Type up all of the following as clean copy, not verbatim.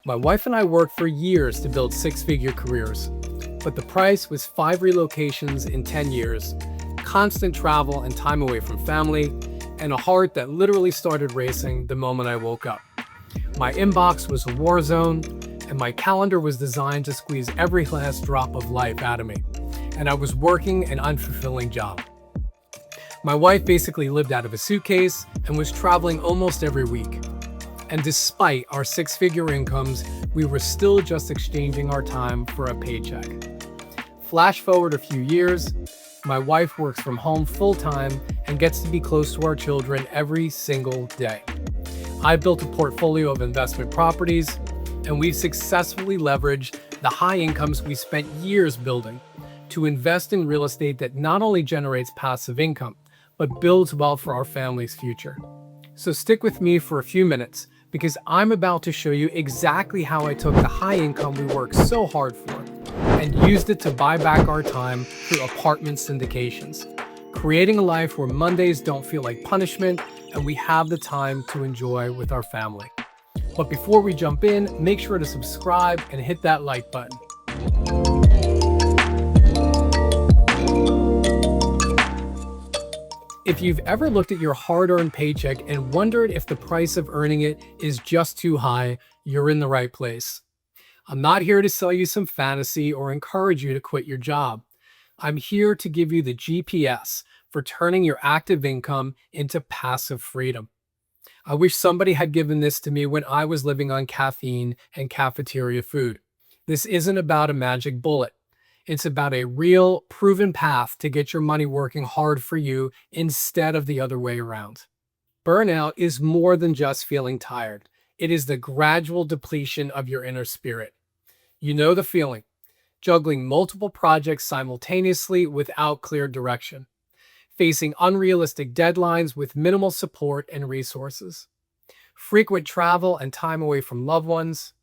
My wife and I worked for years to build six-figure careers, but the price was 5 relocations in 10 years, constant travel and time away from family, and a heart that literally started racing the moment I woke up. My inbox was a war zone, and my calendar was designed to squeeze every last drop of life out of me, and I was working an unfulfilling job. My wife basically lived out of a suitcase and was traveling almost every week. And despite our six-figure incomes, we were still just exchanging our time for a paycheck. Flash forward a few years, my wife works from home full-time and gets to be close to our children every single day. I built a portfolio of investment properties, and we've successfully leveraged the high incomes we spent years building to invest in real estate that not only generates passive income, but builds wealth for our family's future. So stick with me for a few minutes, because I'm about to show you exactly how I took the high income we worked so hard for and used it to buy back our time through apartment syndications, creating a life where Mondays don't feel like punishment and we have the time to enjoy with our family. But before we jump in, make sure to subscribe and hit that like button. If you've ever looked at your hard-earned paycheck and wondered if the price of earning it is just too high, you're in the right place. I'm not here to sell you some fantasy or encourage you to quit your job. I'm here to give you the GPS for turning your active income into passive freedom. I wish somebody had given this to me when I was living on caffeine and cafeteria food. This isn't about a magic bullet. It's about a real, proven path to get your money working hard for you instead of the other way around. Burnout is more than just feeling tired. It is the gradual depletion of your inner spirit. You know the feeling, juggling multiple projects simultaneously without clear direction, facing unrealistic deadlines with minimal support and resources, frequent travel and time away from loved ones,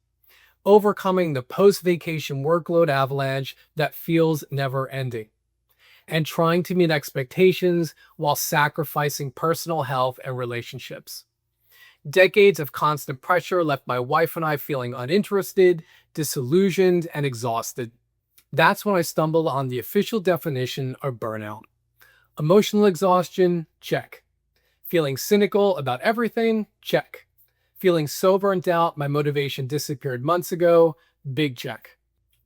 overcoming the post-vacation workload avalanche that feels never-ending, and trying to meet expectations while sacrificing personal health and relationships. Decades of constant pressure left my wife and I feeling uninterested, disillusioned, and exhausted. That's when I stumbled on the official definition of burnout. Emotional exhaustion, check. Feeling cynical about everything, check. Feeling so burnt out, my motivation disappeared months ago, big check.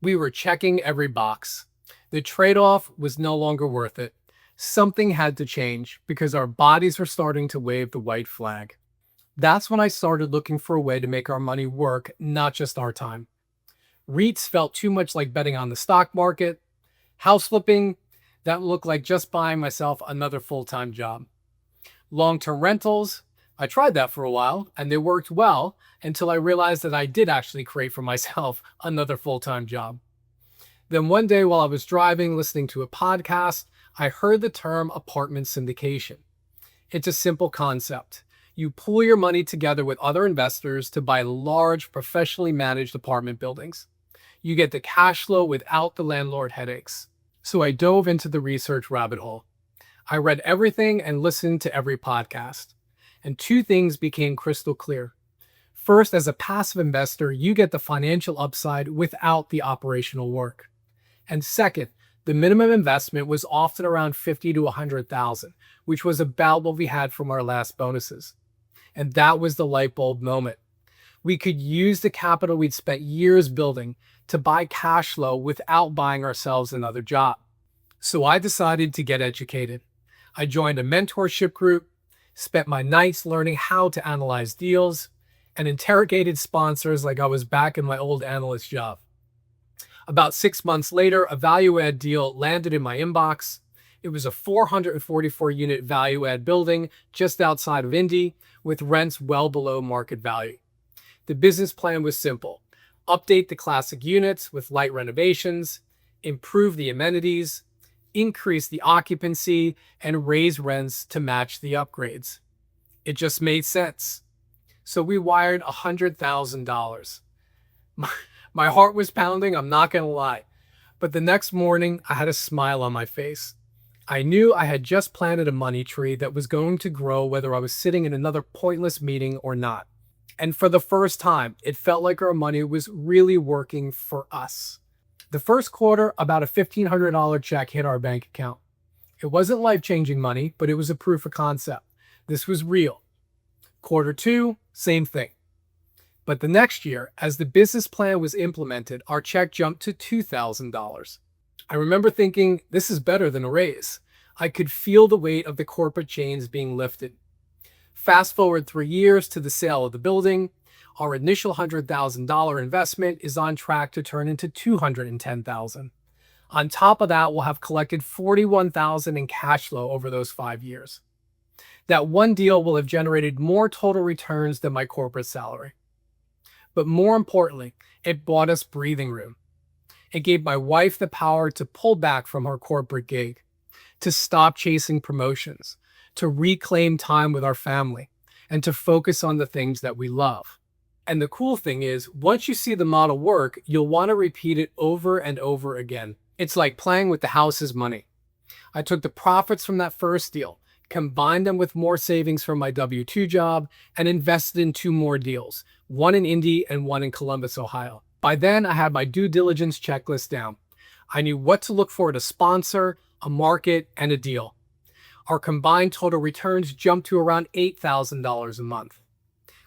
We were checking every box. The trade-off was no longer worth it. Something had to change because our bodies were starting to wave the white flag. That's when I started looking for a way to make our money work, not just our time. REITs felt too much like betting on the stock market. House flipping, that looked like just buying myself another full-time job. Long-term rentals, I tried that for a while, and they worked well until I realized that I did actually create for myself another full-time job. Then one day while I was driving, listening to a podcast, I heard the term apartment syndication. It's a simple concept. You pool your money together with other investors to buy large, professionally managed apartment buildings. You get the cash flow without the landlord headaches. So I dove into the research rabbit hole. I read everything and listened to every podcast. And two things became crystal clear. First, as a passive investor, you get the financial upside without the operational work. And second, the minimum investment was often around $50,000 to $100,000, which was about what we had from our last bonuses. And that was the light bulb moment. We could use the capital we'd spent years building to buy cash flow without buying ourselves another job. So I decided to get educated. I joined a mentorship group, spent my nights learning how to analyze deals, and interrogated sponsors like I was back in my old analyst job. About 6 months later, a value-add deal landed in my inbox. It was a 444-unit value-add building just outside of Indy with rents well below market value. The business plan was simple. Update the classic units with light renovations, improve the amenities, increase the occupancy, and raise rents to match the upgrades. It just made sense. So we wired $100,000. My heart was pounding, I'm not going to lie. But the next morning, I had a smile on my face. I knew I had just planted a money tree that was going to grow whether I was sitting in another pointless meeting or not. And for the first time, it felt like our money was really working for us. The first quarter, about a $1,500 check hit our bank account. It wasn't life-changing money, but it was a proof of concept. This was real. Quarter two, same thing. But the next year, as the business plan was implemented, our check jumped to $2,000. I remember thinking, this is better than a raise. I could feel the weight of the corporate chains being lifted. Fast forward 3 years to the sale of the building. Our initial $100,000 investment is on track to turn into $210,000. On top of that, we'll have collected $41,000 in cash flow over those 5 years. That one deal will have generated more total returns than my corporate salary. But more importantly, it bought us breathing room. It gave my wife the power to pull back from her corporate gig, to stop chasing promotions, to reclaim time with our family, and to focus on the things that we love. And the cool thing is, once you see the model work, you'll want to repeat it over and over again. It's like playing with the house's money. I took the profits from that first deal, combined them with more savings from my W-2 job, and invested in 2 more deals, one in Indy and one in Columbus, Ohio. By then, I had my due diligence checklist down. I knew what to look for at a sponsor, a market, and a deal. Our combined total returns jumped to around $8,000 a month.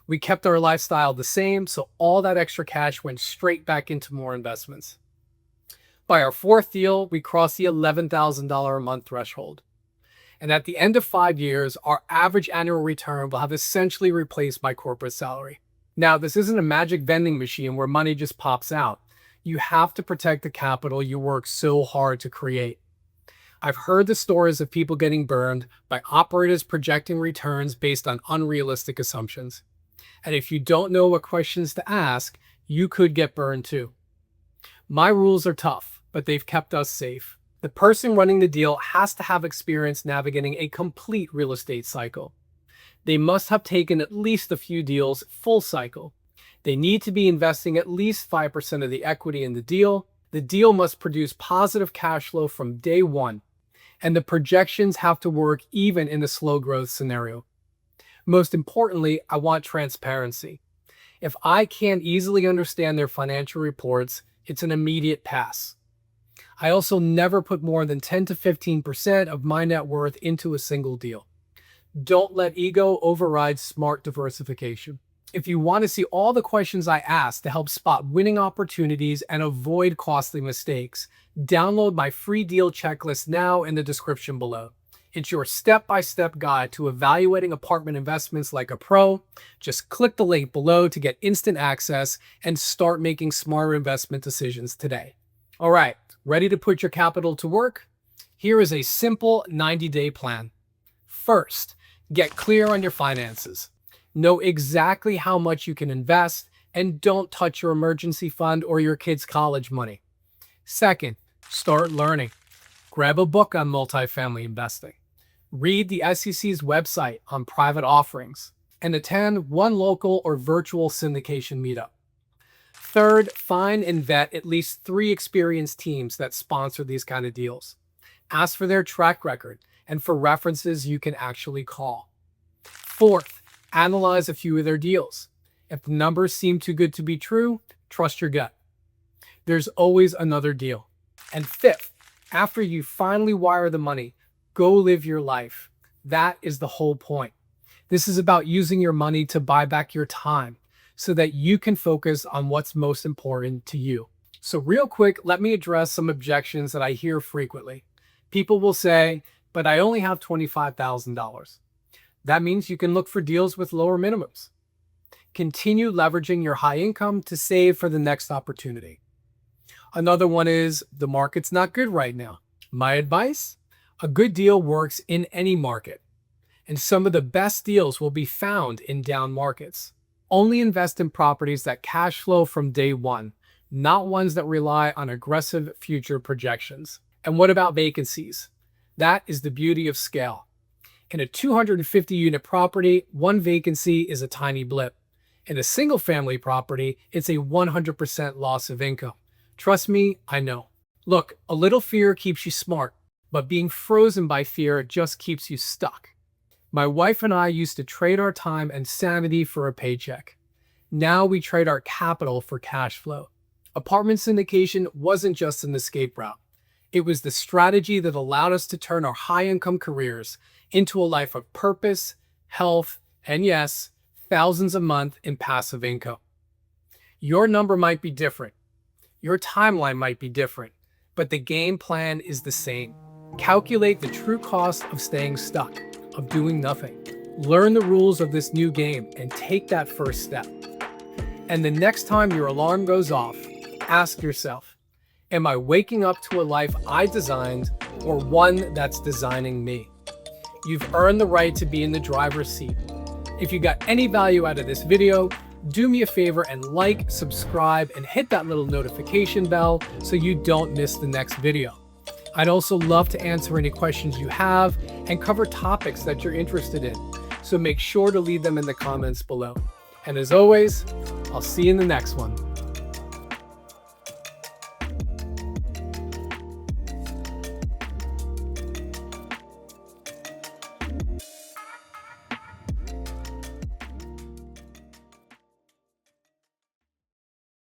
We kept our lifestyle the same, so all that extra cash went straight back into more investments. By our 4th deal, we crossed the $11,000 a month threshold. And at the end of 5 years, our average annual return will have essentially replaced my corporate salary. Now, this isn't a magic vending machine where money just pops out. You have to protect the capital you work so hard to create. I've heard the stories of people getting burned by operators projecting returns based on unrealistic assumptions. And if you don't know what questions to ask, you could get burned too. My rules are tough, but they've kept us safe. The person running the deal has to have experience navigating a complete real estate cycle. They must have taken at least a few deals full cycle. They need to be investing at least 5% of the equity in the deal. The deal must produce positive cash flow from day one. And the projections have to work even in a slow growth scenario. Most importantly, I want transparency. If I can't easily understand their financial reports, it's an immediate pass. I also never put more than 10 to 15% of my net worth into a single deal. Don't let ego override smart diversification. If you want to see all the questions I asked to help spot winning opportunities and avoid costly mistakes, download my free deal checklist now in the description below. It's your step-by-step guide to evaluating apartment investments like a pro. Just click the link below to get instant access and start making smarter investment decisions today. All right, ready to put your capital to work? Here is a simple 90-day plan. First, get clear on your finances. Know exactly how much you can invest and don't touch your emergency fund or your kids' college money. Second, start learning. Grab a book on multifamily investing. Read the SEC's website on private offerings and attend one local or virtual syndication meetup. Third, find and vet at least 3 experienced teams that sponsor these kind of deals. Ask for their track record and for references you can actually call. Fourth, analyze a few of their deals. If the numbers seem too good to be true, trust your gut. There's always another deal. And fifth, after you finally wire the money, go live your life. That is the whole point. This is about using your money to buy back your time so that you can focus on what's most important to you. So real quick, let me address some objections that I hear frequently. People will say, but I only have $25,000. That means you can look for deals with lower minimums. Continue leveraging your high income to save for the next opportunity. Another one is, the market's not good right now. My advice? A good deal works in any market, and some of the best deals will be found in down markets. Only invest in properties that cash flow from day one, not ones that rely on aggressive future projections. And what about vacancies? That is the beauty of scale. In a 250-unit property, one vacancy is a tiny blip. In a single-family property, it's a 100% loss of income. Trust me, I know. Look, a little fear keeps you smart, but being frozen by fear just keeps you stuck. My wife and I used to trade our time and sanity for a paycheck. Now we trade our capital for cash flow. Apartment syndication wasn't just an escape route. It was the strategy that allowed us to turn our high-income careers into a life of purpose, health, and yes, thousands a month in passive income. Your number might be different. Your timeline might be different, but the game plan is the same. Calculate the true cost of staying stuck, of doing nothing. Learn the rules of this new game and take that first step. And the next time your alarm goes off, ask yourself, am I waking up to a life I designed or one that's designing me? You've earned the right to be in the driver's seat. If you got any value out of this video, do me a favor and like, subscribe, and hit that little notification bell so you don't miss the next video. I'd also love to answer any questions you have and cover topics that you're interested in, so make sure to leave them in the comments below. And as always, I'll see you in the next one.